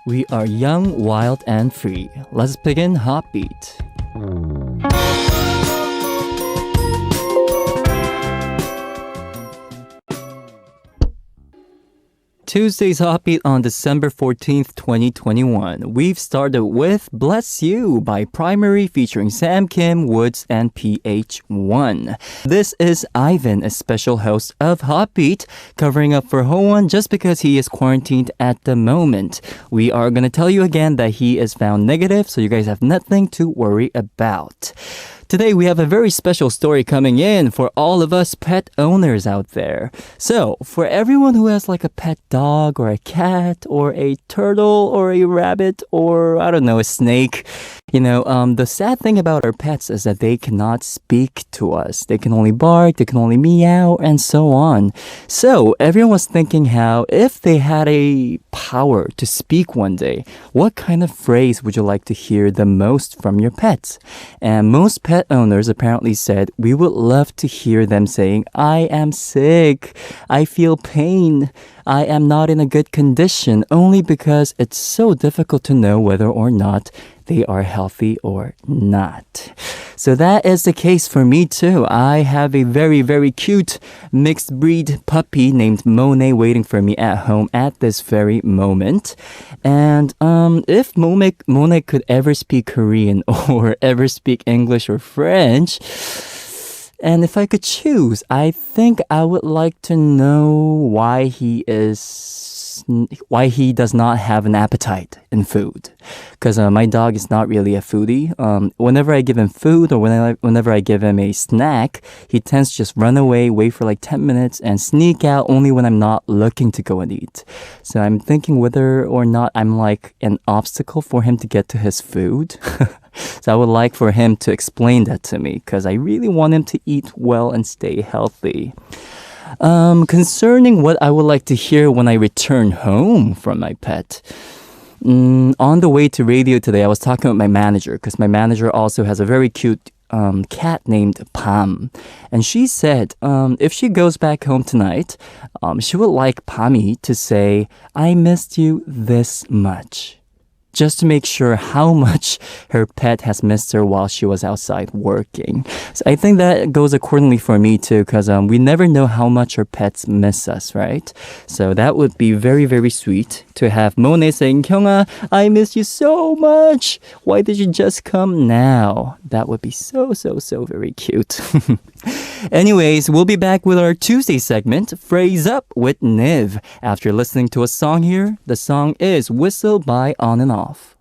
We are young, wild, and free. Let's begin HOTBEAT. Tuesday's HOTBEAT on December 14th, 2021. We've started with Bless You by Primary featuring Sam Kim, Woods, and PH1. This is Aivan, a special host of HOTBEAT, covering up for Howon just because he is quarantined at the moment. We are going to tell you again that he is found negative, so you guys have nothing to worry about. Today, we have a very special story coming in for all of us pet owners out there. So, for everyone who has like a pet dog or a cat or a turtle or a rabbit or, I don't know, a snake, the sad thing about our pets is that they cannot speak to us. They can only bark, they can only meow, and so on. So, everyone was thinking how if they had a power to speak one day, what kind of phrase would you like to hear the most from your pets? And most pet owners apparently said, we would love to hear them saying, I am sick, I feel pain, I am not in a good condition, only because it's so difficult to know whether or not they are healthy or not. So that is the case for me too. I have a very, very cute mixed breed puppy named Monet waiting for me at home at this very moment. And if Monet could ever speak Korean or ever speak English or French, and if I could choose, I think I would like to know why he does not have an appetite in food. Because my dog is not really a foodie. Whenever I give him food or whenever I give him a snack, he tends to just run away, wait for like 10 minutes, and sneak out only when I'm not looking to go and eat. So I'm thinking whether or not I'm like an obstacle for him to get to his food. So I would like for him to explain that to me because I really want him to eat well and stay healthy. Concerning what I would like to hear when I return home from my pet. On the way to radio today, I was talking with my manager because my manager also has a very cute cat named Pam. And she said if she goes back home tonight, she would like Pammy to say, I missed you this much. Just to make sure how much her pet has missed her while she was outside working. So I think that goes accordingly for me too, because we never know how much our pets miss us, right? So that would be very, very sweet to have Monet saying, "형아, I miss you so much. Why did you just come now?" That would be so, so, so very cute. Anyways, we'll be back with our Tuesday segment, Phrase Up with NIve. After listening to a song here, the song is Whistle by On and Off.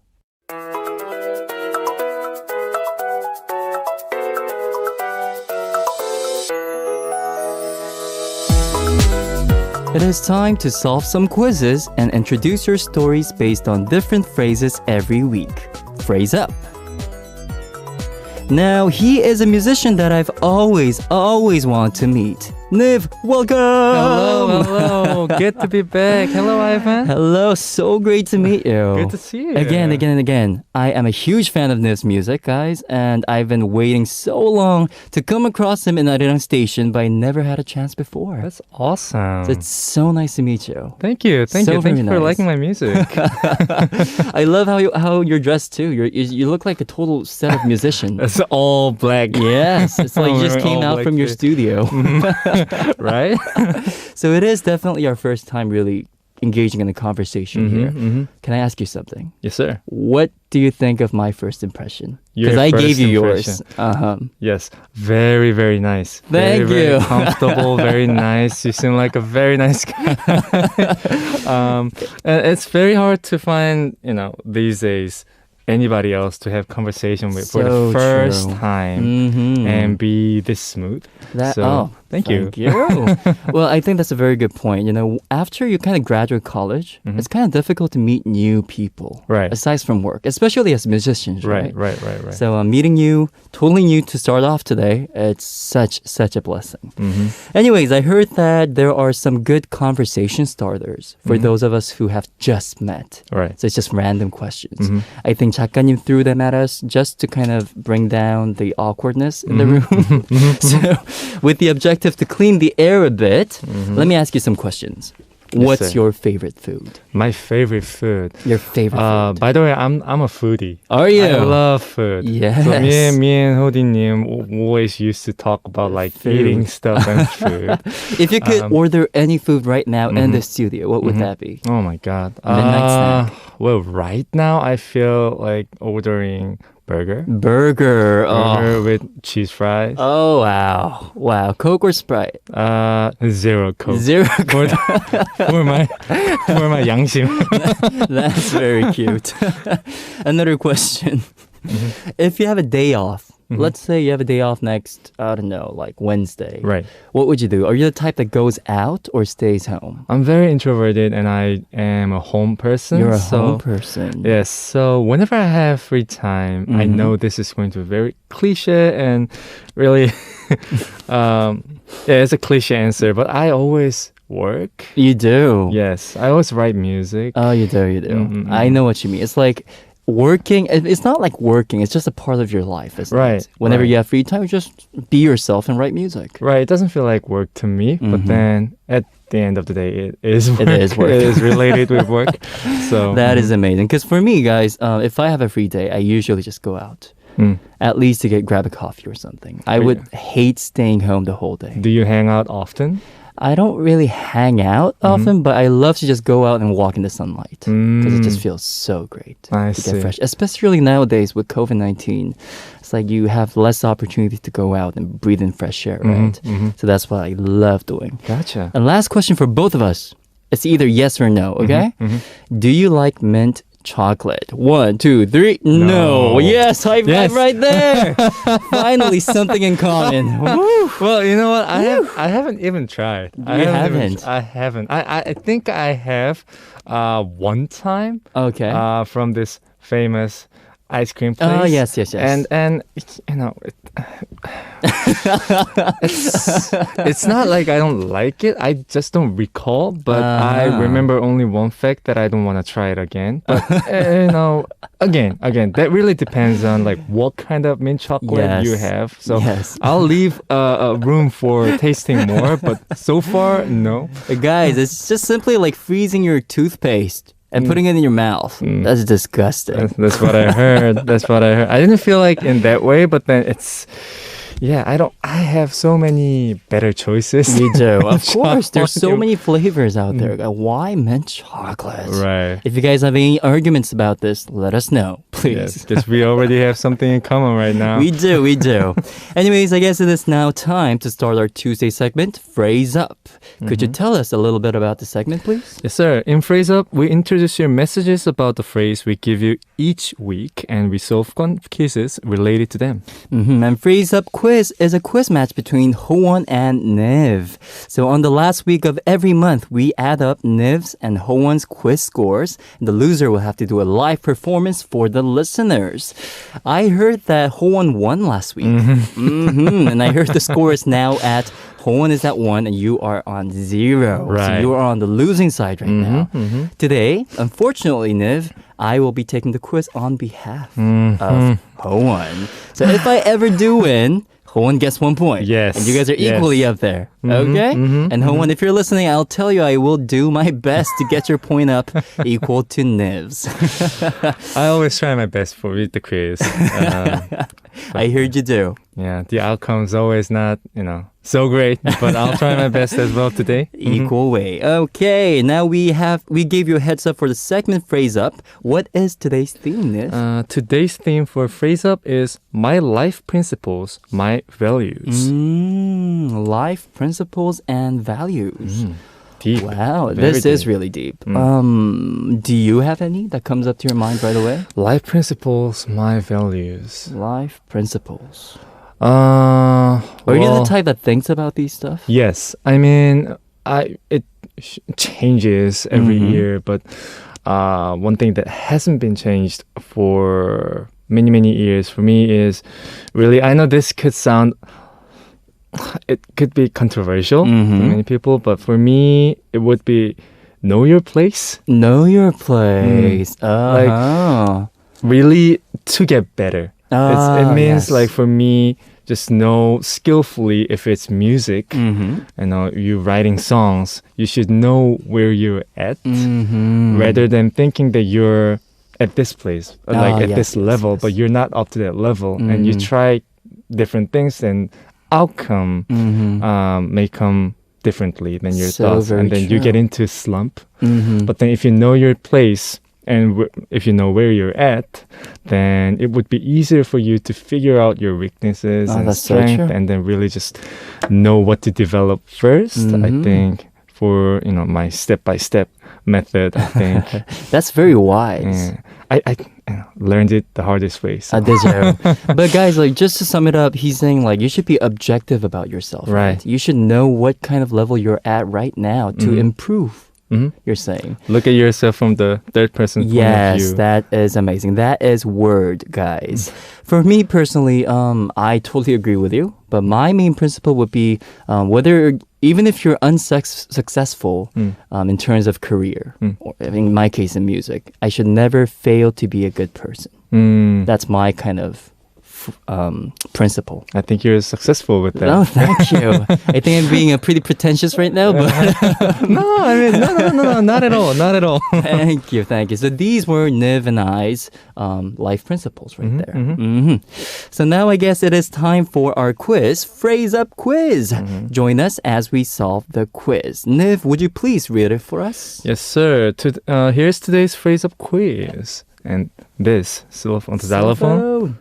It is time to solve some quizzes and introduce your stories based on different phrases every week. Phrase Up. Now, he is a musician that I've always wanted to meet. NIve, welcome! Hello. Good to be back. Hello, Ivan. Hello, so great to meet you. Good to see you. Again. I am a huge fan of NIve's music, guys, and I've been waiting so long to come across him in Arirang Station, but I never had a chance before. That's awesome. So it's so nice to meet you. Thank you. Thank you for liking my music. I love how you're dressed too. You look like a total set of musician. It's all black. Yes, it's like you just came out from your studio. Right? So it is definitely our first time really engaging in a conversation here. Mm-hmm. Can I ask you something? Yes, sir. What do you think of my first impression? Because I gave you yours. Yes. Very, very nice. Thank you. Very comfortable, very nice. You seem like a very nice guy. And it's very hard to find, these days, anybody else to have conversation with for the first time and be this smooth. Thank you. Well, I think that's a very good point. After you kind of graduate college, it's kind of difficult to meet new people, right? Aside from work, especially as musicians, right? Right. So meeting you, totally new to start off today, it's such a blessing. Anyways, I heard that there are some good conversation starters for those of us who have just met. Right. So it's just random questions. I think 작가님 threw them at us just to kind of bring down the awkwardness in the room. So with the objective to clean the air a bit, let me ask you some questions. What's sir. your favorite food? My favorite food. Your favorite food? By the way, I'm a foodie. Are you? I love food. Yes. So me and Hodi님 always used to talk about like Food. eating stuff and food. If you could order any food right now in the studio, what would that be? Oh my god. Midnight snack. Well, right now I feel like ordering burger. Burger. Burger Oh. with cheese fries. Oh, wow. Wow. Coke or Sprite? Zero Coke. Zero for, for my 양심. That's very cute. Another question. If you have a day off, let's say you have a day off next, I don't know, like Wednesday. Right. What would you do? Are you the type that goes out or stays home? I'm very introverted and I am a home person. You're a so, home person. Yes. So whenever I have free time, I know this is going to be very cliche and really, yeah, it's a cliche answer, but I always work. You do? Yes. I always write music. Oh, you do, you do. I know what you mean. It's like working, it's not like working, it's just a part of your life, isn't Right, it? Whenever right. you have free time, you just be yourself and write music. Right. It doesn't feel like work to me, but then at the end of the day, it is work. It is work. It is related with work. So That is amazing. Because for me, guys, if I have a free day, I usually just go out. At least to grab a coffee or something. I would hate staying home the whole day. Do you hang out often? I don't really hang out often, but I love to just go out and walk in the sunlight because it just feels so great I to see. get fresh. Especially nowadays with COVID-19, it's like you have less opportunity to go out and breathe in fresh air, right? So that's what I love doing. Gotcha. And last question for both of us. It's either yes or no, okay? Do you like mint chocolate? 1, 2, 3. No. Yes, high five Yes. right there. Finally, something in common. Woo. Well, you know what? I haven't even tried. I haven't? I haven't. I think I have one time Okay. from this famous ice cream place. Oh, yes. And you know, it's not like I don't like it. I just don't recall. But I remember only one fact that I don't want to try it again. But you know, again, that really depends on like what kind of mint chocolate you Yes. have. So Yes. I'll leave a room for tasting more. But so far, no. Guys, it's just simply like freezing your toothpaste and putting it in your mouth. That's disgusting. That's what I heard. That's what I heard. I didn't feel like in that way, but then it's. Yeah, I have so many better choices. You do. Of course, there's so Chocolate. many flavors out there. Why mint chocolate? Right. If you guys have any arguments about this, let us know, please. Yes, because we already have something in common right now. We do. Anyways, I guess it is now time to start our Tuesday segment, Phrase Up. Could you tell us a little bit about the segment, please? Yes, sir. In Phrase Up, we introduce your messages about the phrase we give you each week, and we solve fun quizzes related to them. And Phrase Up Quiz is a quiz match between Howon and NIve. So on the last week of every month, we add up NIV's and Howon's quiz scores, and the loser will have to do a live performance for the listeners. I heard that Howon won last week. And I heard the score is now at Howon is at 1 and you are on 0. So Right. you are on the losing side right now. Today, unfortunately, Niv, I will be taking the quiz on behalf of Howon. So if I ever do win, Howon gets 1 point. Yes. And you guys are equally up there. Okay? And Howon, if you're listening, I'll tell you I will do my best to get your point up equal to Niv's. I always try my best for with the quiz. I heard you do. Yeah, the outcome's always not, so great, but I'll try my best as well today. Equal way. Okay, now we gave you a heads up for the segment Phrase Up. What is today's theme, Niv? Today's theme for Phrase Up is my life principles, my values. Life principles and values. Deep. Wow, Very this is deep. really deep. Do you have any that comes up to your mind right away? Life principles, my values. Life principles. Are Are you the type that thinks about these stuff? Yes, I mean, it changes every year, but one thing that hasn't been changed for many years for me is really, I know this could sound, it could be controversial to many people, but for me, it would be know your place. Know your place. Really to get better. It means yes. like for me just know skillfully if it's music, you writing songs, you should know where you're at rather than thinking that you're at this place, like at this level, but you're not up to that level, and you try different things, and outcome may come differently than your thoughts, and then you get into slump. But then if you know your place and if you know where you're at, then it would be easier for you to figure out your weaknesses and strength, and then really just know what to develop first. I think for my step-by-step method, I think that's very wise. I learned it the hardest way. So. But guys, like, just to sum it up, he's saying like you should be objective about yourself. Right. You should know what kind of level you're at right now to improve. You're saying. Look at yourself from the third person point of view. Yes, that is amazing. That is word, guys. For me personally, I totally agree with you. But my main principle would be even if you're unsuccessful in terms of career, or in my case in music, I should never fail to be a good person. That's my kind of principle. I think you're successful with that. Oh, thank you. I think I'm being pretty pretentious right now, but no, not at all, not at all. Thank you. So these were Nive and I's life principles right there. So now I guess it is time for our quiz, Phrase Up Quiz. Join us as we solve the quiz. Nive, would you please read it for us? Yes, sir. Here's today's Phrase Up Quiz. And this, Ssup on the xylophone.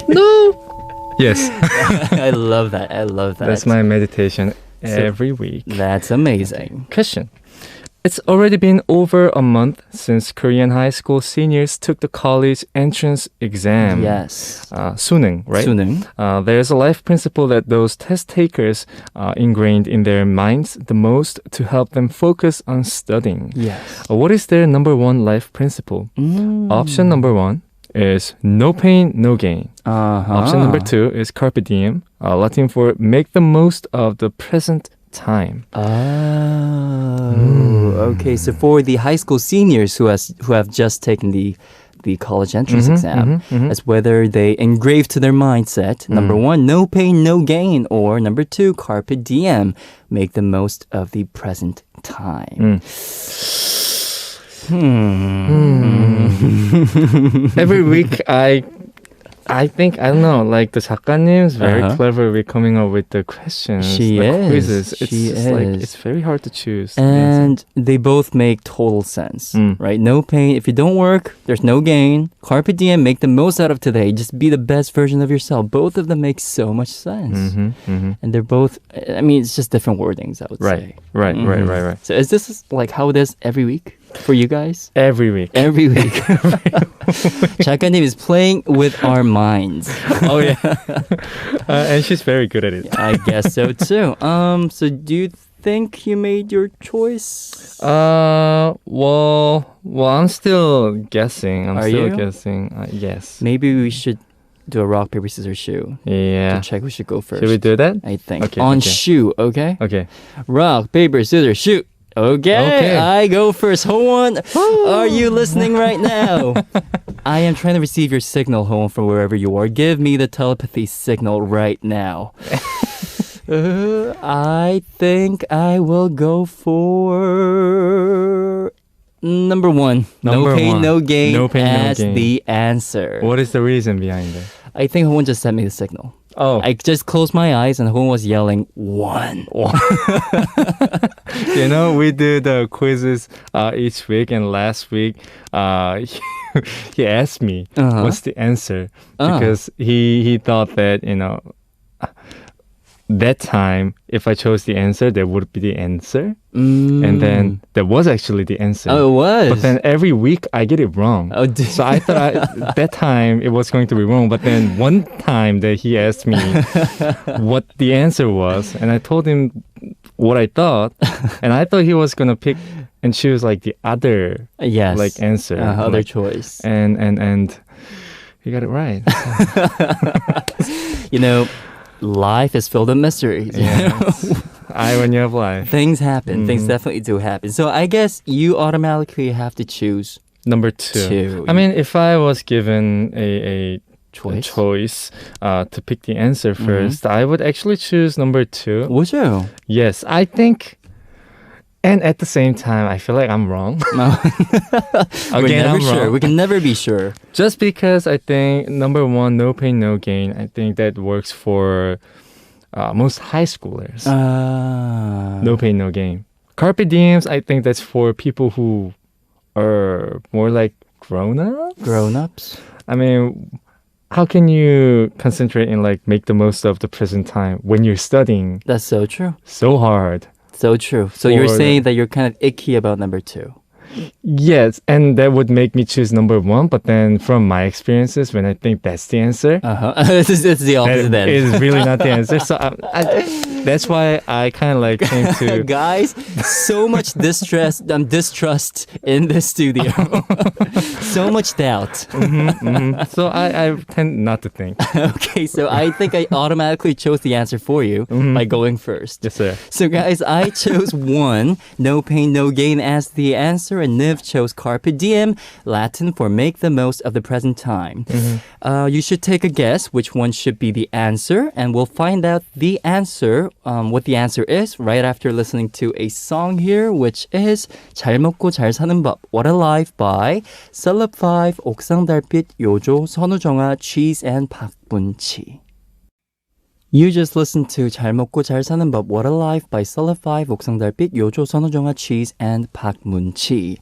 No. Yes. I love that. That's my meditation every week. That's amazing. Question. It's already been over a month since Korean high school seniors took the college entrance exam. Yes. 수능, right? 수능. There's a life principle that those test takers ingrained in their minds the most to help them focus on studying. Yes. What is their number one life principle? Option number 1 is no pain, no gain. Option number 2 is Carpe Diem, Latin for make the most of the present time. Okay. So for the high school seniors who have just taken the college entrance exam, as whether they engrave to their mindset, number 1, no pain, no gain, or number 2, Carpe Diem, make the most of the present time. Every week I think, I don't know, like the 작가님 is very clever with coming up with the questions, quizzes. It's very hard to choose. And they both make total sense, right? No pain. If you don't work, there's no gain. Carpe Diem, make the most out of today. Just be the best version of yourself. Both of them make so much sense. And they're both, I mean, it's just different wordings, I would say. Right. So is this like how it is every week for you guys? Every week. 작가님 is playing with our minds. Oh, yeah. And she's very good at it. I guess so, too. So do you think you made your choice? Well, I'm still guessing. Are you? Yes. Maybe we should do a rock, paper, scissors, shoe. Yeah. To check who should go first. Should we do that? I think. Okay, On okay. shoe, okay? Okay. Rock, paper, scissors, shoot. Okay, I go first. Howon, are you listening right now? I am trying to receive your signal, Howon, from wherever you are. Give me the telepathy signal right now. I think I will go for number 1. No pain, no gain as the answer. What is the reason behind it? I think Howon just sent me the signal. Oh. I just closed my eyes and Howon was yelling, 1. We do the quizzes each week, and last week he asked me what's the answer, because he thought that, that time, if I chose the answer, that would be the answer. And then that was actually the answer. Oh, it was? But then every week I get it wrong. Oh, so I thought that time it was going to be wrong. But then one time that he asked me what the answer was, and I told him what I thought, and I thought he was going to pick and choose like the other answer. Other choice. And he got it right. Life is filled with mysteries. When you have life. Things happen. Things definitely do happen. So I guess you automatically have to choose Number two. Two. I mean, if I was given a Choice? choice to pick the answer first, I would actually choose number two. Would you? Yes, I think. And at the same time, I feel like I'm wrong. No. We're Again, never I'm sure. wrong. We can never be sure. Just because I think number one, no pain, no gain. I think that works for most high schoolers. No pain, no gain. Carpe Diems, I think that's for people who are more like grown-ups. Grown-ups? I mean, how can you concentrate and like make the most of the present time when you're studying That's so true. so hard? So true. So you're For- saying that you're kind of icky about number two. Yes, and that would make me choose number one. But then from my experiences, when I think that's the answer, It's the opposite that then. is really not the answer. So that's why I kind of like came to... Guys, so much distrust in the studio. So much doubt. So I tend not to think. Okay, so I think I automatically chose the answer for you by going first. Yes, sir. So guys, I chose one, no pain, no gain as the answer, and Niv chose Carpe Diem, Latin for make the most of the present time. You should take a guess which one should be the answer, and we'll find out the answer, what the answer is, right after listening to a song here, which is 잘 먹고 잘 사는 법, What a Life by Ssup 5, 옥상 달빛, 요조, 선우정아, Cheese, and 박분치. You just listened to 잘 먹고 잘 사는 법, What a Life by Ssup 5, 옥상 달빛, 요조, 선우정아, Cheese, and 박문치.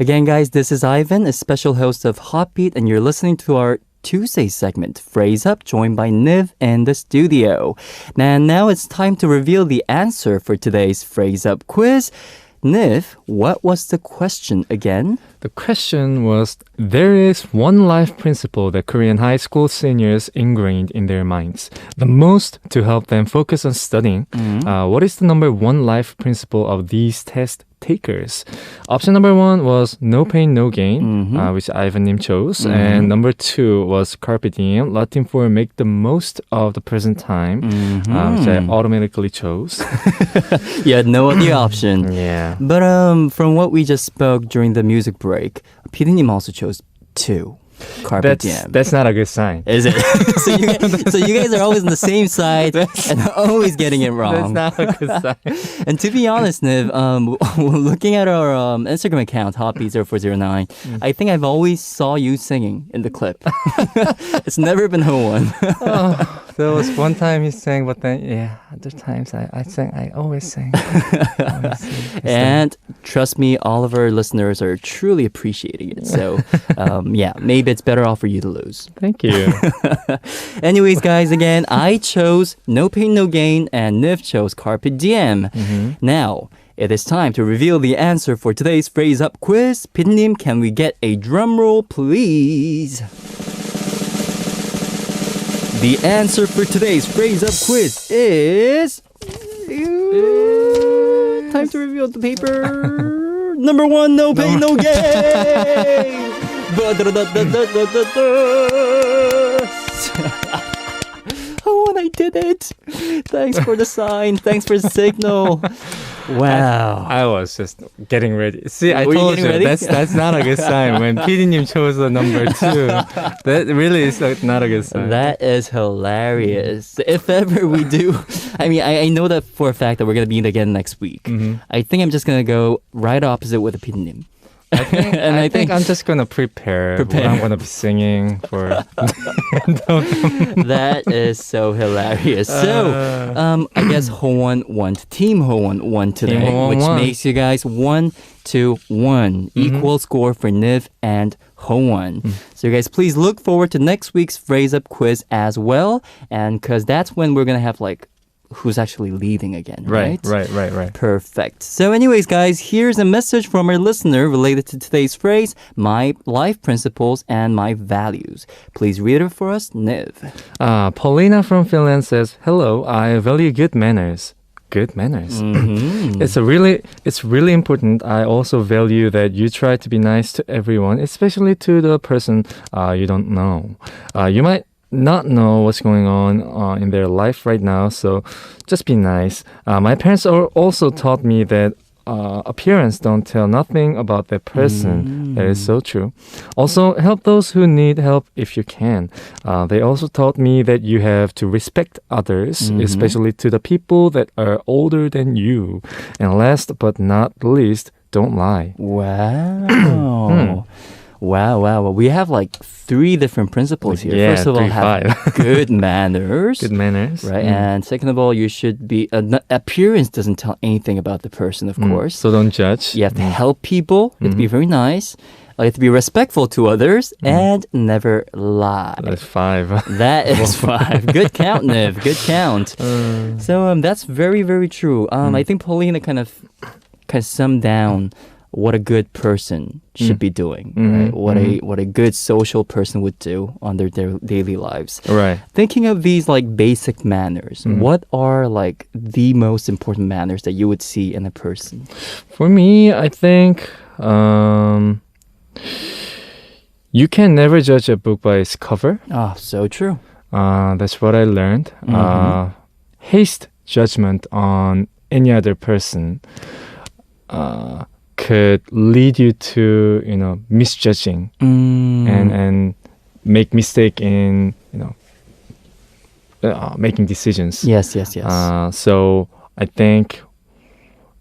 Again, guys, this is Ivan, a special host of HOTBEAT, and you're listening to our Tuesday segment, Phrase Up, joined by Niv in the studio. Now it's time to reveal the answer for today's Phrase Up quiz. Niv, what was the question again? The question was, there is one life principle that Korean high school seniors ingrained in their minds, the most to help them focus on studying. What is the number one life principle of these test takers? Option number one was no pain, no gain, which Ivan NIve chose. And number two was Carpe Diem, Latin for make the most of the present time, which I automatically chose. You had no other option. Yeah. But from what we just spoke during the music break, PD님 also chose two. Carpe Diem. That's not a good sign. Is it? so you guys are always on the same side and always getting it wrong. That's not a good sign. And to be honest, Niv, looking at our Instagram account, HotBeat0409, I think I've always saw you singing in the clip. It's never been Howon. There was one time he sang, but then, yeah, other times I sang, I always sing. And trust me, all of our listeners are truly appreciating it. So, yeah, maybe it's better off for you to lose. Thank you. Anyways, guys, again, I chose No Pain, No Gain, and Niv chose Carpe Diem. Now, it is time to reveal the answer for today's Phrase Up quiz. Pitnim, can we get a drum roll, please? The answer for today's Phrase Up quiz is... Time to reveal the paper. Number one, no pain, no gain. Oh, and I did it. Thanks for the sign. Thanks for the signal. Wow. I was just getting ready. See, I Were you told getting you, ready? that's not a good sign. When PD님 chose the number two, that really is not a good sign. That is hilarious. If ever we do, I mean, I know that for a fact that we're going to meet again next week. I think I'm just going to go right opposite with the Pitnim. I think I'm just gonna prepare what I'm gonna be singing for. That is so hilarious. So, I guess Howon won. Team Howon won today, Howon which won. makes you guys 1-1. Equal score for Niv and Howon. So, you guys, please look forward to next week's Phrase Up quiz as well, and because that's when we're gonna have like who's actually leading again, right? Right. Perfect. So anyways, guys, here's a message from our listener related to today's phrase, my life principles and my values. Please read it for us, Niv. Paulina from Finland says, "Hello, I value good manners." Good manners. It's really important. I also value that you try to be nice to everyone, especially to the person you don't know. You might not know what's going on in their life right now, so just be nice. My parents also taught me that appearance don't tell nothing about that person. That is so true. Also, help those who need help if you can. They also taught me that you have to respect others, especially to the people that are older than you. And last but not least, don't lie. Wow. Wow. Well, we have like 3 different principles here. Yeah, First of all, have good manners. Good manners. Right. And second of all, you should be, appearance doesn't tell anything about the person, of course. So don't judge. You have to help people. You have to be very nice. You have to be respectful to others and never lie. That's 5. That is 5. Good count, Niv. Good count. So that's very, very true. I think Paulina kind of summed down what a good person should be doing, right? What a good social person would do on their daily lives. Right. Thinking of these like basic manners, what are like the most important manners that you would see in a person? For me, I think you can never judge a book by its cover. Oh, so true. That's what I learned. Haste judgment on any other person could lead you to, misjudging and make mistake in, making decisions. Yes. So I think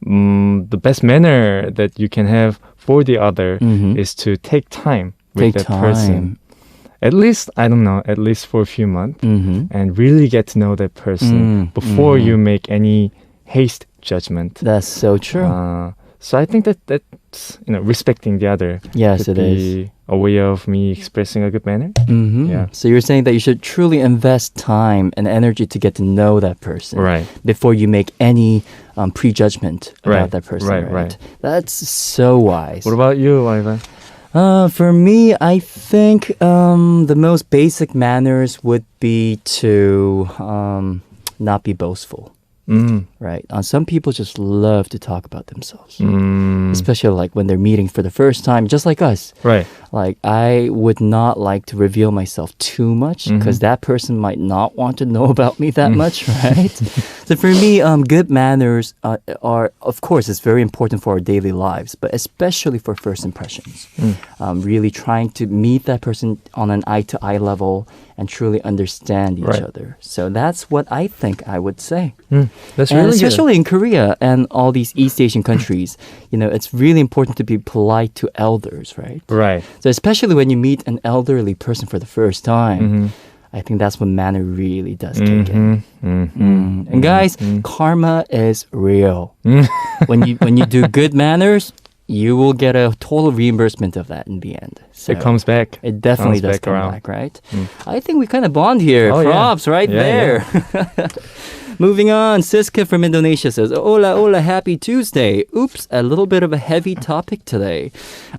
the best manner that you can have for the other is to take time with that person. At least, I don't know, at least for a few months and really get to know that person before you make any haste judgment. That's so true. So I think that's respecting the other. Yes, could it be is a way of me expressing a good manner. Yeah. So you're saying that you should truly invest time and energy to get to know that person, Right? Before you make any prejudgment about that person. Right. That's so wise. What about you, Ivan? For me, I think the most basic manners would be to not be boastful. Right. Some people just love to talk about themselves, especially like when they're meeting for the first time, just like us. Right. Like I would not like to reveal myself too much because that person might not want to know about me that much, right? So for me, good manners are, of course, it's very important for our daily lives, but especially for first impressions. Really trying to meet that person on an eye-to-eye level and truly understand each other. So that's what I think I would say. That's and really especially good. in Korea and all these East Asian countries, it's really important to be polite to elders, right? Right. So especially when you meet an elderly person for the first time, I think that's when manner really does kick in. And guys, karma is real. When you do good manners, you will get a total reimbursement of that in the end. So it comes back. It definitely does come back, right? I think we kind of bond here. Oh, Props right there. Yeah. Moving on, Siska from Indonesia says, Hola, happy Tuesday. Oops, a little bit of a heavy topic today.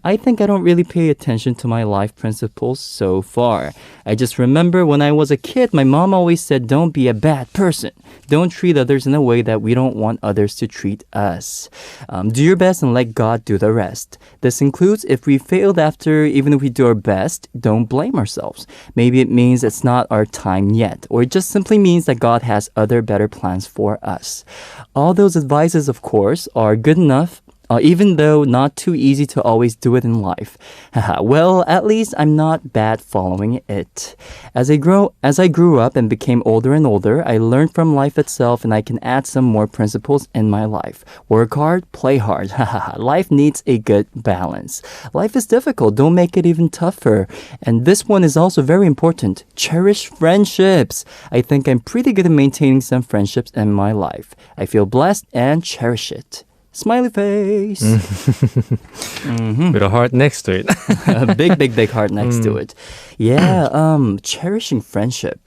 I think I don't really pay attention to my life principles so far. I just remember when I was a kid, my mom always said, don't be a bad person. Don't treat others in a way that we don't want others to treat us. Do your best and let God do the rest. This includes if we failed after, even if we do our best, don't blame ourselves. Maybe it means it's not our time yet, or it just simply means that God has other better plans for us. All those advices, of course, are good enough, even though not too easy to always do it in life. Well, at least I'm not bad following it. As I grew up and became older and older, I learned from life itself, and I can add some more principles in my life. Work hard, play hard. Life needs a good balance. Life is difficult. Don't make it even tougher. And this one is also very important. Cherish friendships. I think I'm pretty good at maintaining some friendships in my life. I feel blessed and cherish it. Smiley face. With a heart next to it. A big heart next to it. Yeah, cherishing friendship.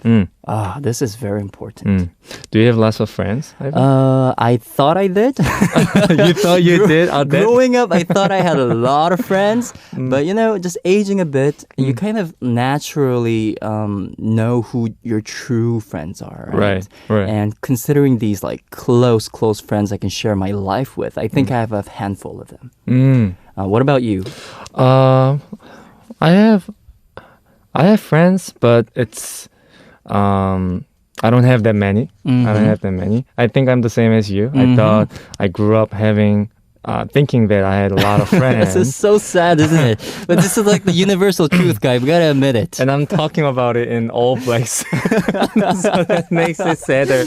This is very important. Do you have lots of friends, Ivan? I thought I did. You thought you did? Growing up, I thought I had a lot of friends. But, just aging a bit, you kind of naturally know who your true friends are. Right. And considering these like close friends I can share my life with, I think I have a handful of them. What about you? I have friends, but it's I don't have that many. I don't have that many. I think I'm the same as you. I thought I grew up having thinking that I had a lot of friends. This is so sad, isn't it? But this is like the universal truth, guy. We gotta admit it. And I'm talking about it in all blacks. So that makes it sadder.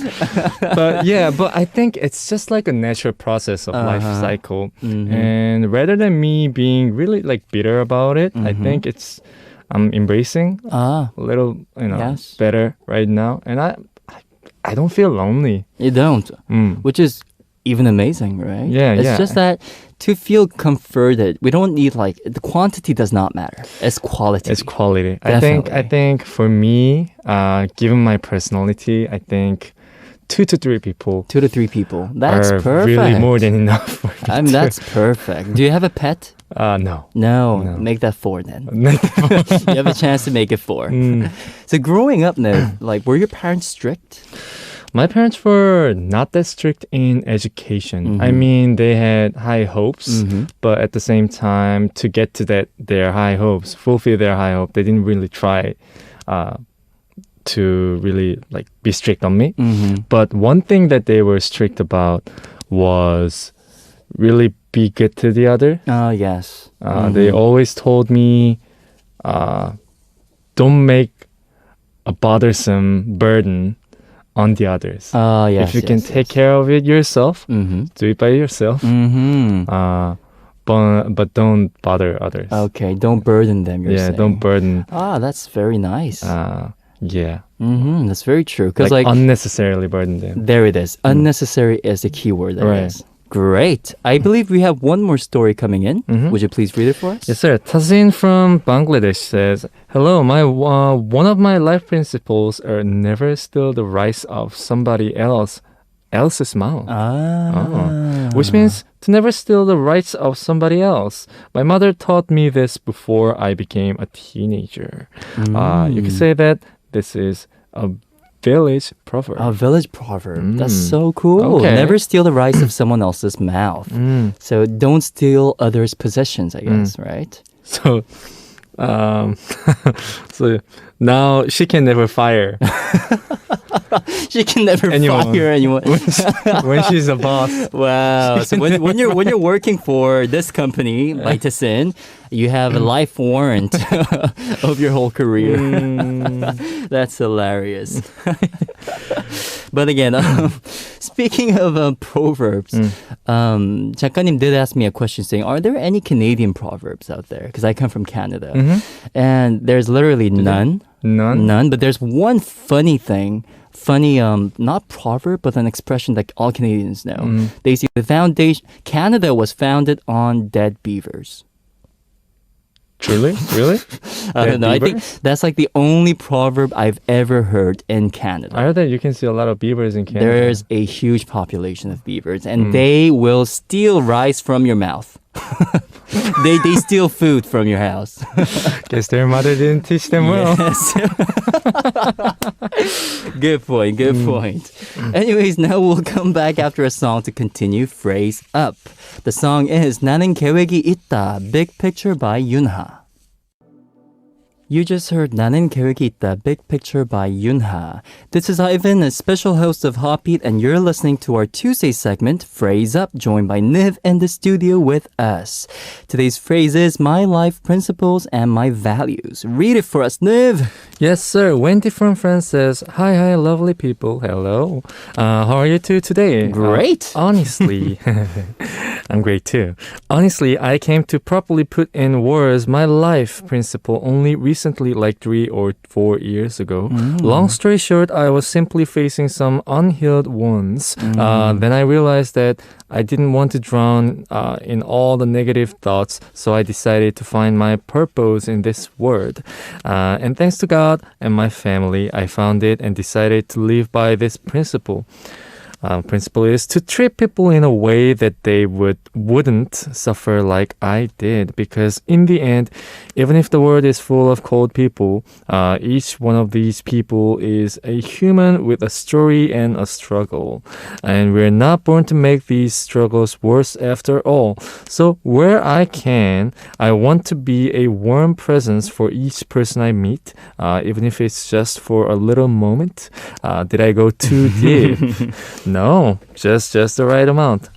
But I think it's just like a natural process of life cycle. And rather than me being really like bitter about it, I think I'm embracing a little, better right now. And I don't feel lonely. You don't, which is even amazing, right? Yeah, it's just that to feel comforted, we don't need like the quantity does not matter. It's quality. It's quality. Definitely. I think for me, given my personality, I think 2 to 3 people. 2 to 3 people. That's are perfect. Really more than enough for me. I mean, that's perfect. Do you have a pet? No. No. Make that 4 then. You have a chance to make it 4. So growing up now, like, were your parents strict? My parents were not that strict in education. I mean, they had high hopes, but at the same time, to get to their high hopes, fulfill their high hope, they didn't really try to really like be strict on me. But one thing that they were strict about was really be good to the other. Oh, yes. They always told me, don't make a bothersome burden on the others. Oh, yes. If you can take care of it yourself, do it by yourself. But don't bother others. Okay, don't burden them, you're saying. Don't burden. That's very nice. Yeah. That's very true. Because like unnecessarily burden them. There it is. Unnecessary is the key word. Right. Is. Great. I believe we have one more story coming in. Would you please read it for us? Yes, sir. Tazin from Bangladesh says, hello, one of my life principles are never steal the rice of somebody else's mouth. Which means to never steal the rights of somebody else. My mother taught me this before I became a teenager. You could say that this is a village proverb. A village proverb. That's so cool. Okay. Never steal the rice of someone else's mouth. So don't steal others' possessions, I guess, right? So, so now she can never fire. She can never fire anyone when she's a boss. Wow! So when you're working for this company, by Tasin, you have a life warrant of your whole career. That's hilarious. But again, speaking of proverbs, 작가님 did ask me a question saying, are there any Canadian proverbs out there? Because I come from Canada. And there's literally none. None. But there's one funny thing. Not proverb, but an expression that all Canadians know. They say Canada was founded on dead beavers. Truly? Really? I don't know. I think that's like the only proverb I've ever heard in Canada. I heard that you can see a lot of beavers in Canada. There's a huge population of beavers, and they will steal rice from your mouth. They steal food from your house. Guess their mother didn't teach them well. Yes. Good point. Anyways, now we'll come back after a song to continue Phrase Up. The song is 나는 계획이 있다, Big Picture by Yoonha. You just heard 나는 계획이 있다, Big Picture by Yoonha. This is Ivan, a special host of HOTBEAT, and you're listening to our Tuesday segment, Phrase Up, joined by Niv in the studio with us. Today's phrase is my life principles and my values. Read it for us, Niv. Yes, sir. Wendy from France says, hi, lovely people. Hello. How are you two today? Great. Honestly, I'm great too. Honestly, I came to properly put in words my life principle only recently, like 3 or 4 years ago. Long story short, I was simply facing some unhealed wounds. Then I realized that I didn't want to drown in all the negative thoughts, so I decided to find my purpose in this word. And thanks to God and my family, I found it and decided to live by this principle. Principle is to treat people in a way that they wouldn't suffer like I did, because in the end, even if the world is full of cold people, each one of these people is a human with a story and a struggle, and we're not born to make these struggles worse after all. So where I can, I want to be a warm presence for each person I meet, even if it's just for a little moment. Did I go too deep? No, just the right amount.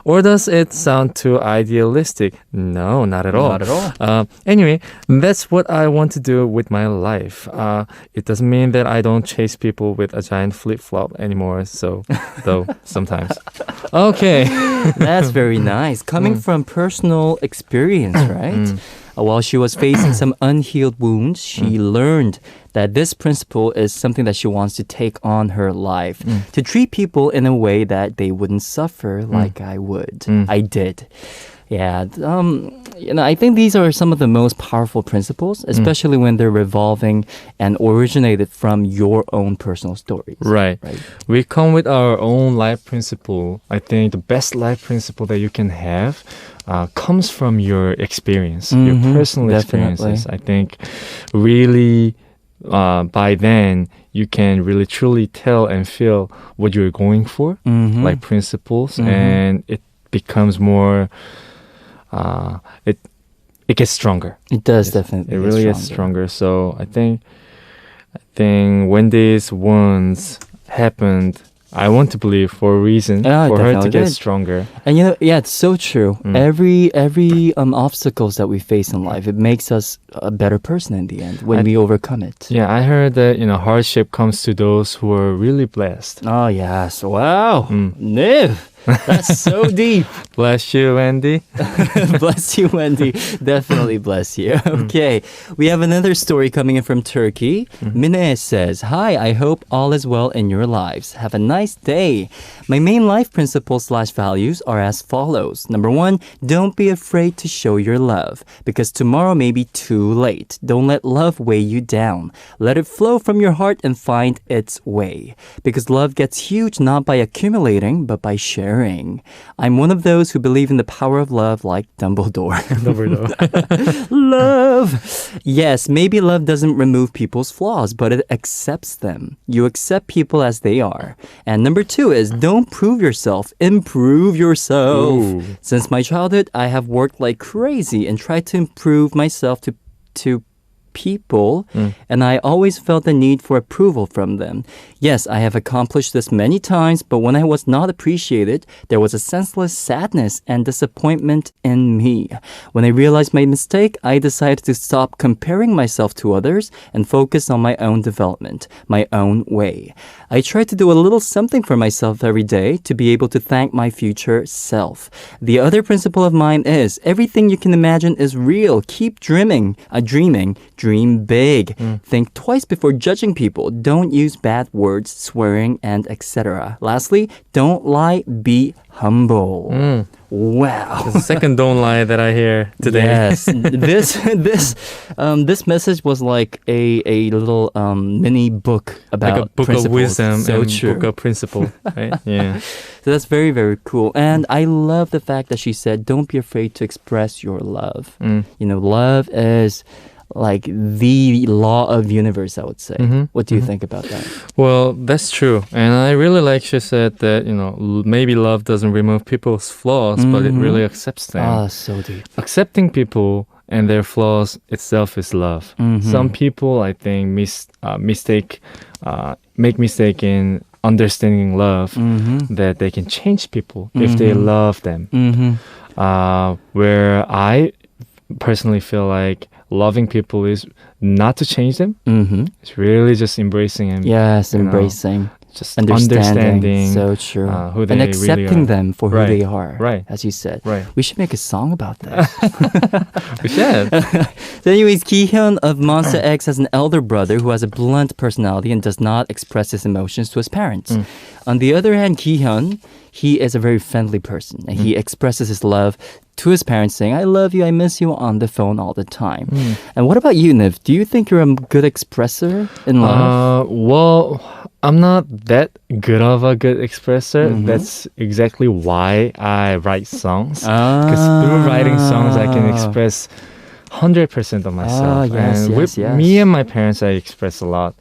Or does it sound too idealistic? No, not at all. Not at all. Anyway, that's what I want to do with my life. It doesn't mean that I don't chase people with a giant flip-flop anymore, so, though, sometimes. Okay. That's very nice. Coming from personal experience, right? While she was facing some unhealed wounds, she learned that this principle is something that she wants to take on her life. To treat people in a way that they wouldn't suffer like I would. I did. Yeah, I think these are some of the most powerful principles, especially when they're revolving and originated from your own personal stories. Right. We come with our own life principle. I think the best life principle that you can have comes from your experience, your personal experiences. I think really by then you can really truly tell and feel what you're going for, like principles, and it becomes more. It gets stronger. It does definitely. It really gets stronger. So I think when these wounds happened, I want to believe for a reason for her to get stronger. And it's so true. Every obstacles that we face in life, it makes us a better person in the end when we overcome it. Yeah, I heard that hardship comes to those who are really blessed. Oh yes, wow, Niv. That's so deep. Bless you, Wendy. Bless you, Wendy. Definitely bless you. Okay. We have another story coming in from Turkey. Mine says, "Hi, I hope all is well in your lives. Have a nice day. My main life principles/values are as follows. Number 1, don't be afraid to show your love because tomorrow may be too late. Don't let love weigh you down. Let it flow from your heart and find its way. Because love gets huge not by accumulating, but by sharing. I'm one of those who believe in the power of love like Dumbledore." Love! Yes, maybe love doesn't remove people's flaws, but it accepts them. You accept people as they are. And number 2 is don't prove yourself, improve yourself. Ooh. Since my childhood, I have worked like crazy and tried to improve myself to people, and I always felt the need for approval from them. Yes, I have accomplished this many times, but when I was not appreciated, there was a senseless sadness and disappointment in me. When I realized my mistake, I decided to stop comparing myself to others and focus on my own development, my own way. I try to do a little something for myself every day to be able to thank my future self. The other principle of mine is everything you can imagine is real. Keep dreaming. Dream big. Think twice before judging people. Don't use bad words, swearing, and etc. Lastly, don't lie. Be humble. Wow. It's the second don't lie that I hear today. Yes. This message was like a little mini book about like a book principles. of wisdom so and true. book of principle. Right? Yeah. So that's very, very cool. And I love the fact that she said, don't be afraid to express your love. Love is like the law of universe, I would say. What do you think about that? Well, that's true. And I really like she said that, maybe love doesn't remove people's flaws, but it really accepts them. Ah, so deep. Accepting people and their flaws itself is love. Some people, I think, make mistake in understanding love, that they can change people if they love them. Where I personally feel like loving people is not to change them. It's really just embracing them. Yes, embracing. Just understanding. So true. Who they and accepting really are. them for who they are. Right. As you said. Right. We should make a song about that. We should. So anyways, Ki-hyun of Monster X has an elder brother who has a blunt personality and does not express his emotions to his parents. On the other hand, Ki-hyun, he is a very friendly person and he expresses his love to his parents saying, I love you, I miss you on the phone all the time. And what about you, Niv? Do you think you're a good expresser in love? Well, I'm not that good of a good expresser. That's exactly why I write songs. Because through writing songs, I can express 100% of myself. And with me and my parents, I express a lot.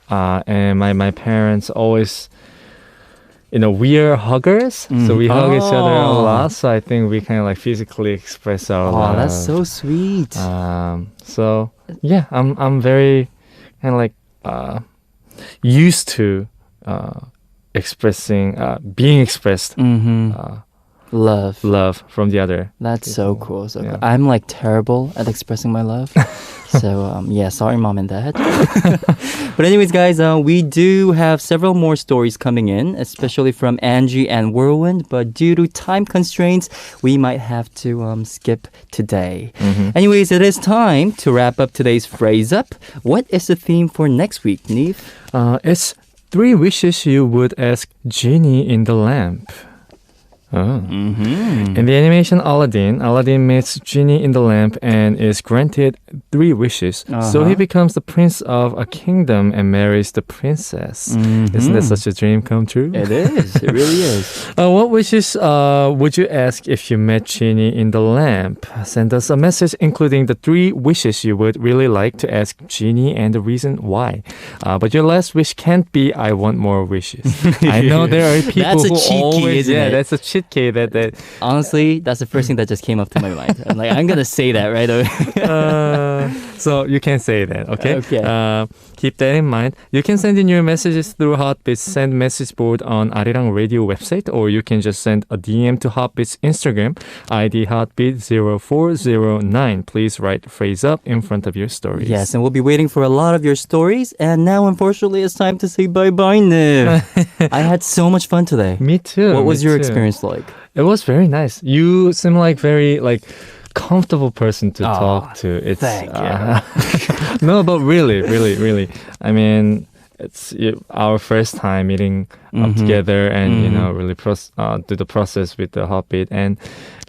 And my parents always... we are huggers, so we hug each other a lot. So I think we kind of like physically express our love. Oh, that's so sweet. So yeah, I'm very kind of like used to being expressed Love. from the other. That's so people. cool. So Yeah. cool. I'm like terrible at expressing my love. So yeah, sorry mom and dad. But anyways, guys, we do have several more stories coming in, especially from Angie and Whirlwind. But due to time constraints, we might have to skip today. Anyways, it is time to wrap up today's Phrase Up. What is the theme for next week, Neve? It's 3 wishes you would ask Genie in the lamp. Oh. In the animation Aladdin meets Genie in the lamp and is granted 3 wishes. So he becomes the prince of a kingdom and marries the princess. Isn't that such a dream come true? It is. It really is. What wishes would you ask if you met Genie in the lamp? Send us a message including the 3 wishes you would really like to ask Genie and the reason why. But your last wish can't be I want more wishes. I know there are people That's a who cheat key, always isn't it? that's a cheat key that Honestly, that's the first thing that just came up to my mind. I'm like, I'm gonna say that right away. so you can say that, okay? Okay. Keep that in mind. You can send in your messages through HOTBEAT's send message board on Arirang Radio website, or you can just send a DM to HOTBEAT's Instagram, ID HOTBEAT0409. Please write phrase up in front of your stories. Yes, and we'll be waiting for a lot of your stories. And now, unfortunately, it's time to say bye-bye, Niv. I had so much fun today. Me too. What was me your too. experience like? It was very nice. You seem like very comfortable person to talk to. It's thank you. No, but really. I mean, it's our first time meeting together and really do the process with the HOTBEAT, and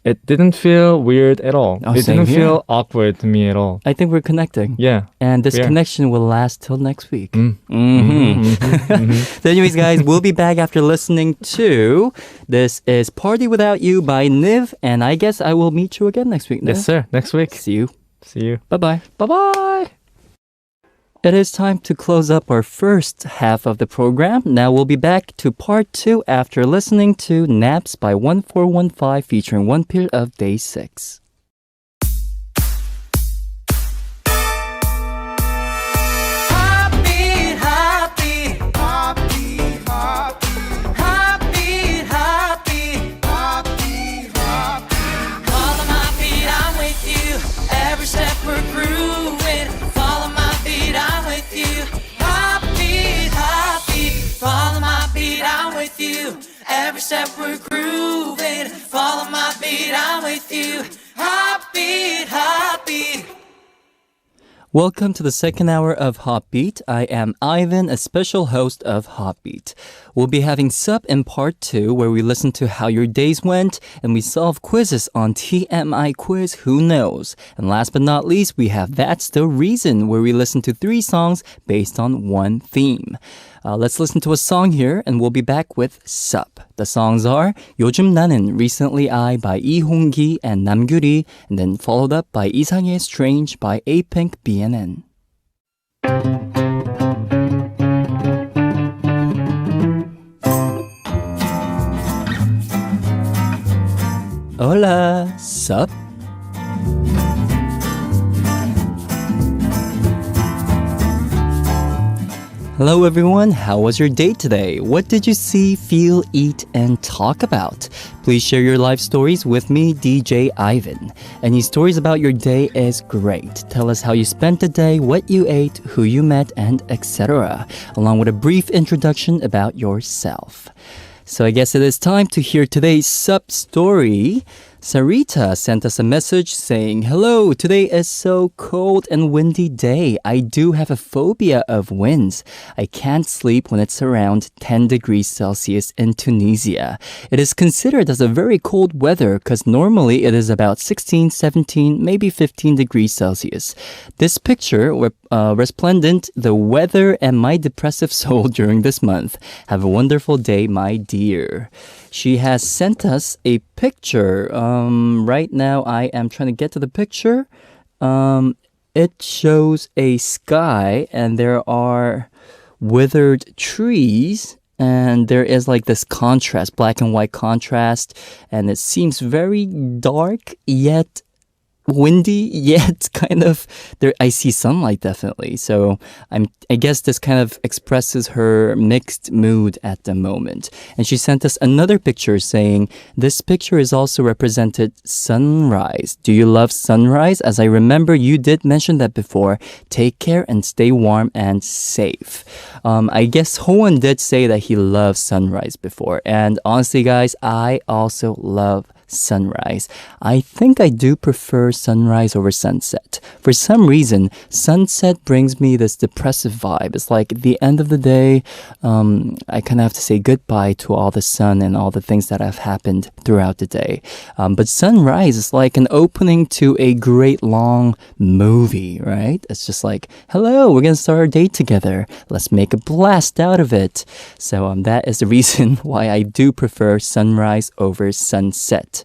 it didn't feel weird at all. Oh, it same didn't here. feel awkward to me at all. I think we're connecting. Yeah. And this We are. connection will last till next week. So Mm-hmm. anyways, guys, we'll be back after listening to This is Party Without You by Niv. And I guess I will meet you again next week, Niv. Yes, sir. Next week. See you. See you. Bye-bye. Bye-bye. It is time to close up our first half of the program. Now we'll be back to part 2 after listening to Naps by 1415 featuring One Pill of Day 6. Every step we're grooving, follow my beat, I'm with you. Heartbeat, heartbeat. Welcome to the second hour of HOTBEAT. I am Aivan, a special host of HOTBEAT. We'll be having Ssup in part 2, where we listen to how your days went and we solve quizzes on TMI Quiz, Who Knows? And last but not least, we have That's the Reason, where we listen to 3 songs based on one theme. Let's listen to a song here, and we'll be back with Ssup. The songs are 요즘 나는, Recently I by 이홍기 and 남규리, and then followed up by 이상해 Strange by A-Pink BNN. Hola, Ssup. Hello everyone, how was your day today? What did you see, feel, eat, and talk about? Please share your life stories with me, DJ Aivan. Any stories about your day is great. Tell us how you spent the day, what you ate, who you met, and etc. Along with a brief introduction about yourself. So I guess it is time to hear today's Ssup story. Saritta sent us a message saying, "Hello, today is so cold and windy day. I do have a phobia of winds. I can't sleep when it's around 10 degrees Celsius in Tunisia. It is considered as a very cold weather because normally it is about 16, 17, maybe 15 degrees Celsius. This picture resplendent the weather and my depressive soul during this month. Have a wonderful day, my dear." She has sent us a picture. Right now, I am trying to get to the picture. It shows a sky, and there are withered trees, and there is like this contrast, black and white contrast, and it seems very dark, yet windy yet kind of there. I see sunlight definitely. So I guess this kind of expresses her mixed mood at the moment. And she sent us another picture saying, this picture is also represented sunrise. Do you love sunrise? As I remember, you did mention that before. Take care and stay warm and safe. I guess Howon did say that he loves sunrise before. And honestly, guys, I also love sunrise. I think I do prefer sunrise over sunset. For some reason, sunset brings me this depressive vibe. It's like at the end of the day, I kind of have to say goodbye to all the sun and all the things that have happened throughout the day. But sunrise is like an opening to a great long movie, right? It's just like, hello, we're going to start our date together. Let's make a blast out of it. So that is the reason why I do prefer sunrise over sunset.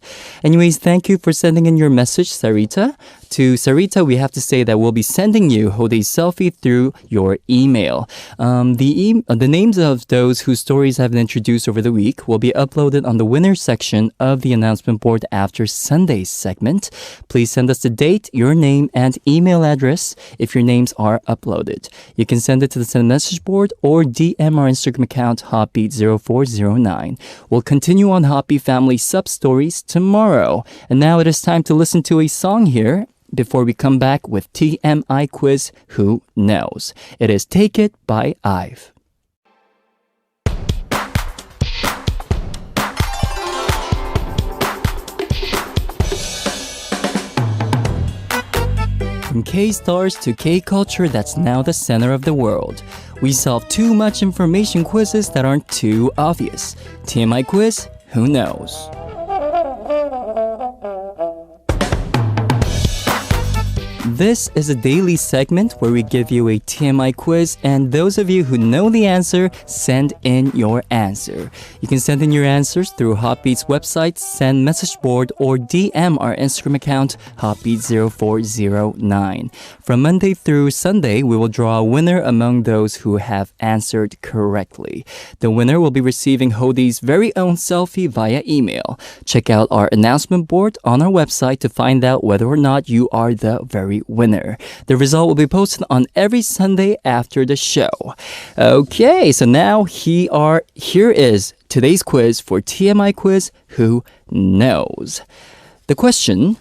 Anyways, thank you for sending in your message, Saritta. To Saritta, we have to say that we'll be sending you Hode's selfie through your email. The names of those whose stories have been introduced over the week will be uploaded on the winner section of the announcement board after Sunday's segment. Please send us the date, your name, and email address if your names are uploaded. You can send it to the send message board or DM our Instagram account, HOTBEAT0409. We'll continue on HOTBEAT Family Ssup stories tomorrow. And now it is time to listen to a song here before we come back with TMI Quiz, Who Knows? It is Take It by IVE. From K-stars to K-culture that's now the center of the world. We solve too much information quizzes that aren't too obvious. TMI Quiz, Who Knows? This is a daily segment where we give you a TMI quiz, and those of you who know the answer, send in your answer. You can send in your answers through HOTBEAT's website, send message board, or DM our Instagram account, HOTBEAT0409. From Monday through Sunday, we will draw a winner among those who have answered correctly. The winner will be receiving Hode's very own selfie via email. Check out our announcement board on our website to find out whether or not you are the very winner. The result will be posted on every Sunday after the show. Okay, so now here is today's quiz for TMI Quiz, Who Knows? The question: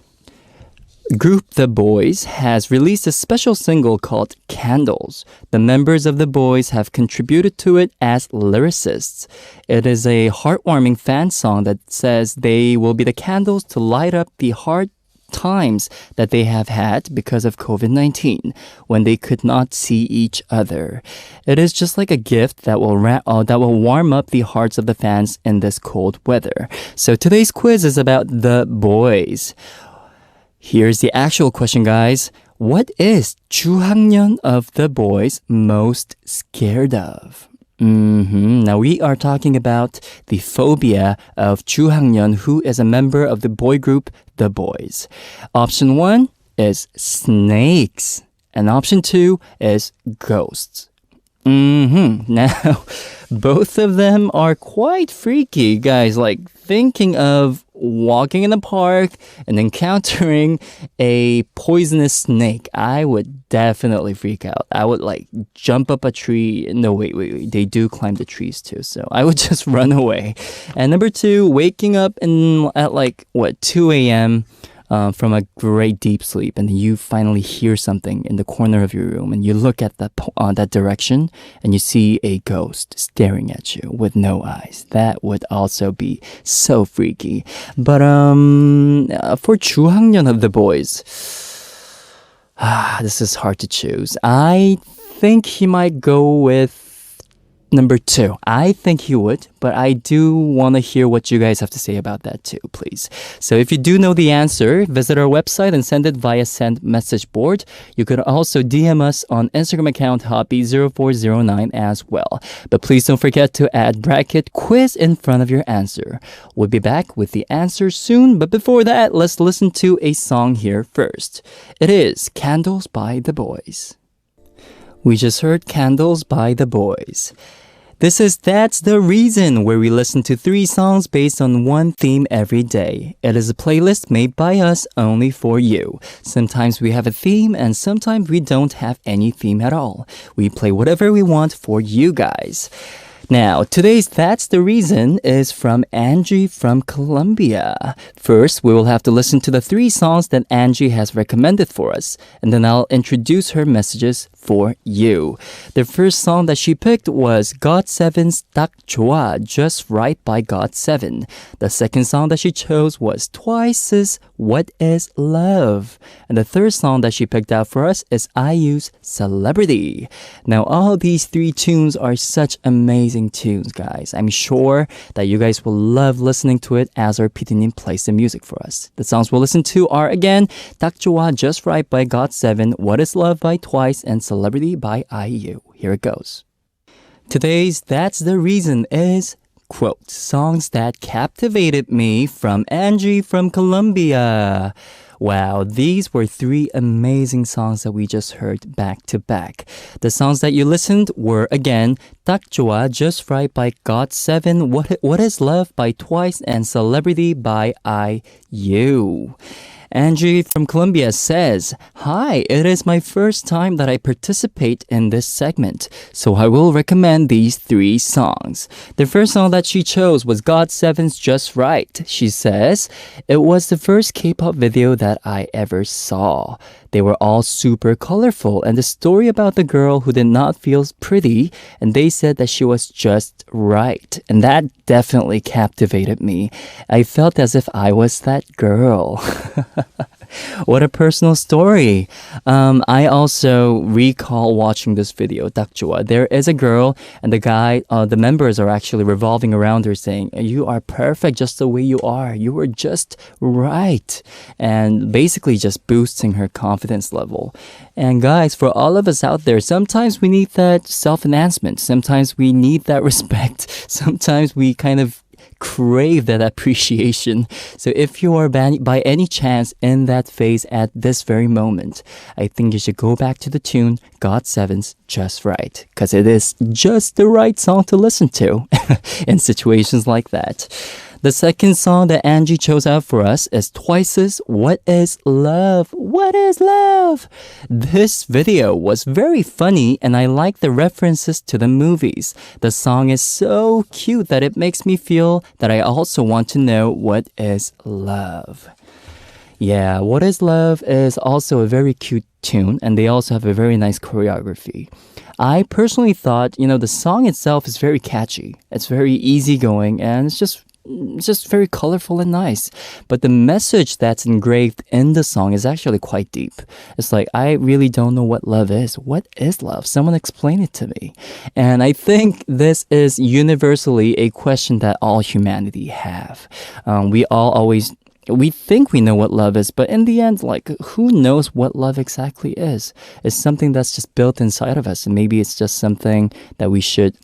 Group The Boyz has released a special single called Candles. The members of The Boyz have contributed to it as lyricists. It is a heartwarming fan song that says they will be the candles to light up the hard times that they have had because of COVID-19 when they could not see each other. It is just like a gift that will warm up the hearts of the fans in this cold weather. So today's quiz is about The Boyz. Here's the actual question, guys. What is 주학년 of The Boyz most scared of? Now we are talking about the phobia of 주학년, who is a member of the boy group The Boyz. Option 1 is snakes, and option 2 is ghosts. Now, both of them are quite freaky, guys. Like thinking of walking in the park and encountering a poisonous snake. I would definitely freak out. I would like jump up a tree. No, wait. They do climb the trees too. So I would just run away. And number 2, waking up at 2 a.m. From a great deep sleep, and you finally hear something in the corner of your room, and you look at that direction, and you see a ghost staring at you with no eyes. That would also be so freaky. But for 주학년 of The Boyz, this is hard to choose. I think he might go with number 2. I think he would, but I do want to hear what you guys have to say about that too, please. So if you do know the answer, visit our website and send it via send message board. You could also DM us on Instagram account HOTBEAT0409 as well. But please don't forget to add bracket quiz in front of your answer. We'll be back with the answer soon, but before that, let's listen to a song here first. It is Candles by The Boyz. We just heard Candles by The Boyz. This is That's the Reason, where we listen to 3 songs based on one theme every day. It is a playlist made by us only for you. Sometimes we have a theme and sometimes we don't have any theme at all. We play whatever we want for you guys. Now, today's That's the Reason is from Angie from Colombia. First, we will have to listen to the 3 songs that Angie has recommended for us, and then I'll introduce her messages for you. The first song that she picked was GOT7's 딱 좋아, Just Right by GOT7. The second song that she chose was Twice's What is Love. And the third song that she picked out for us is IU's Celebrity. Now, all these 3 tunes are such amazing tunes, guys. I'm sure that you guys will love listening to it as our PD님 plays the music for us. The songs we'll listen to are, again, 딱 좋아, Just Right by GOT7, What is Love by Twice, and Celebrity by IU. Here it goes. Today's That's the Reason is, quote, songs that captivated me from Angie from Colombia. Wow, these were 3 amazing songs that we just heard back to back. The songs that you listened were, again, 딱 좋아, Just Right by GOT7, What is Love by Twice, and Celebrity by IU. Angie from Colombia says, "Hi, it is my first time that I participate in this segment, so I will recommend these 3 songs." The first song that she chose was GOT7's Just Right. She says, "It was the first K-pop video that I ever saw. They were all super colorful, and the story about the girl who did not feel pretty, and they said that she was just right. And that definitely captivated me. I felt as if I was that girl." What a personal story. I also recall watching this video, 딱 좋아. There is a girl, and the members are actually revolving around her saying, "You are perfect just the way you are. You were just right." And basically just boosting her confidence level. And guys, for all of us out there, sometimes we need that self-enhancement. Sometimes we need that respect. Sometimes we kind of crave that appreciation. So if you are by any chance in that phase at this very moment, I think you should go back to the tune GOT7's Just Right, because it is just the right song to listen to in situations like that. The second song that Angie chose out for us is Twice's What is Love? What is Love? This video was very funny and I like the references to the movies. The song is so cute that it makes me feel that I also want to know what is love. Yeah, What is Love is also a very cute tune, and they also have a very nice choreography. I personally thought, the song itself is very catchy. It's very easygoing, and it's just very colorful and nice. But the message that's engraved in the song is actually quite deep. It's like, I really don't know what love is. What is love? Someone explain it to me. And I think this is universally a question that all humanity have. We think we know what love is, but in the end, who knows what love exactly is? It's something that's just built inside of us, and maybe it's just something that we should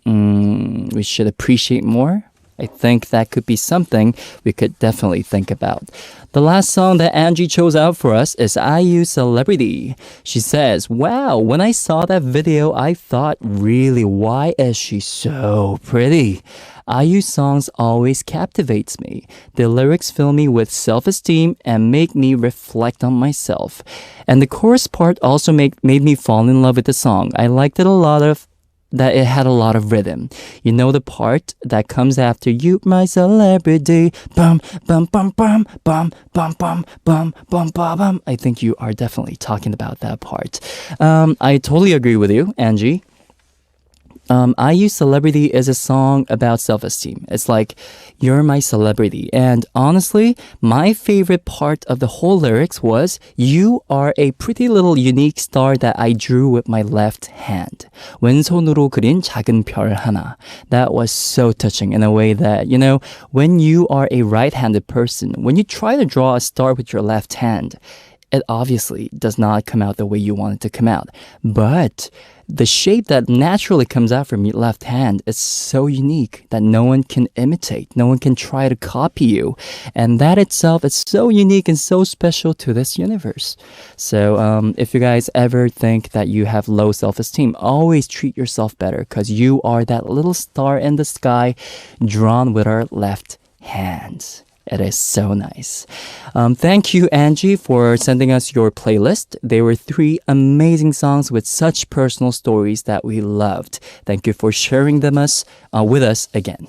appreciate more. I think that could be something we could definitely think about. The last song that Angie chose out for us is IU's Celebrity. She says, "Wow, when I saw that video, I thought, really, why is she so pretty? IU songs always captivates me. The lyrics fill me with self-esteem and make me reflect on myself. And the chorus part also made me fall in love with the song. I liked it that it had a lot of rhythm. You know the part that comes after you, my celebrity, bum, bum, bum, bum, bum, bum, bum, bum, bum, bum. I think you are definitely talking about that part. I totally agree with you, Angie. IU Celebrity is a song about self-esteem. It's like, you're my celebrity. And honestly, my favorite part of the whole lyrics was, you are a pretty little unique star that I drew with my left hand. 왼손으로 그린 작은 별 하나. That was so touching in a way that, when you are a right-handed person, when you try to draw a star with your left hand, it obviously does not come out the way you want it to come out. But the shape that naturally comes out from your left hand is so unique that no one can imitate. No one can try to copy you. And that itself is so unique and so special to this universe. So if you guys ever think that you have low self-esteem, always treat yourself better because you are that little star in the sky drawn with our left hands. It is so nice. Thank you, Angie, for sending us your playlist. They were 3 amazing songs with such personal stories that we loved. Thank you for sharing them with us again.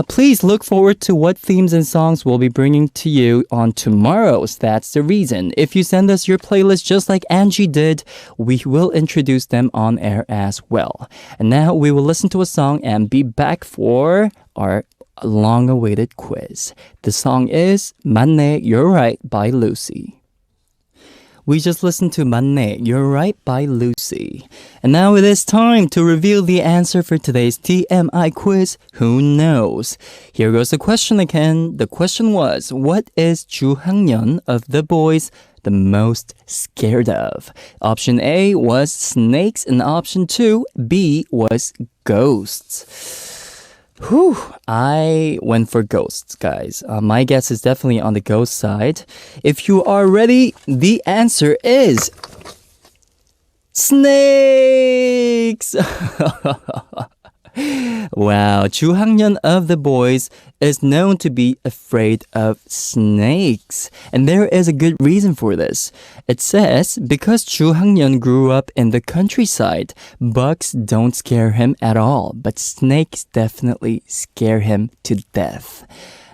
Please look forward to what themes and songs we'll be bringing to you on tomorrow's That's the Reason. If you send us your playlist just like Angie did, we will introduce them on air as well. And now we will listen to a song and be back for our long-awaited quiz. The song is 맞네, You're Right by Lucy. We just listened to 맞네, You're Right by Lucy. And now it is time to reveal the answer for today's TMI quiz. Who knows? Here goes the question again. The question was, what is 주학년 of the boys the most scared of? Option A was snakes and option 2, B was ghosts. Whew, I went for ghosts, guys. My guess is definitely on the ghost side. If you are ready, the answer is snakes! Wow, 주학년 of the boys is known to be afraid of snakes. And there is a good reason for this. It says, because 주학년 grew up in the countryside, bugs don't scare him at all, but snakes definitely scare him to death.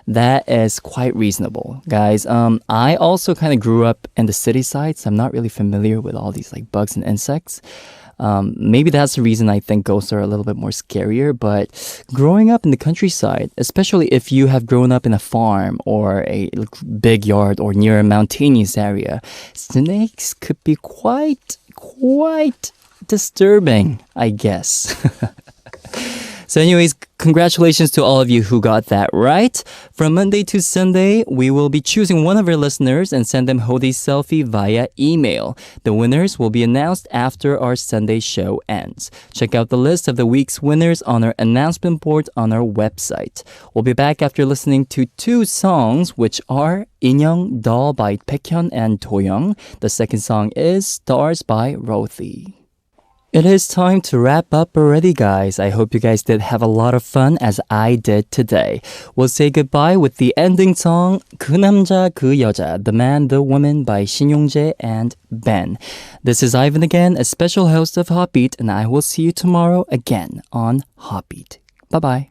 That is quite reasonable, guys. I also kind of grew up in the city side, so I'm not really familiar with all these like bugs and insects. Maybe that's the reason I think ghosts are a little bit more scarier, but growing up in the countryside, especially if you have grown up in a farm or a big yard or near a mountainous area, snakes could be quite disturbing, I guess. So anyways, congratulations to all of you who got that right. From Monday to Sunday, we will be choosing one of our listeners and send them Hody selfie via email. The winners will be announced after our Sunday show ends. Check out the list of the week's winners on our announcement board on our website. We'll be back after listening to 2 songs, which are 인형 Doll by Baekhyun and Doyoung. The second song is Stars by Rothi. It is time to wrap up already, guys. I hope you guys did have a lot of fun as I did today. We'll say goodbye with the ending song, 그 남자 그 여자, The Man, The Woman by 신용재 and Ben. This is Ivan again, a special host of HOTBEAT, and I will see you tomorrow again on HOTBEAT. Bye-bye.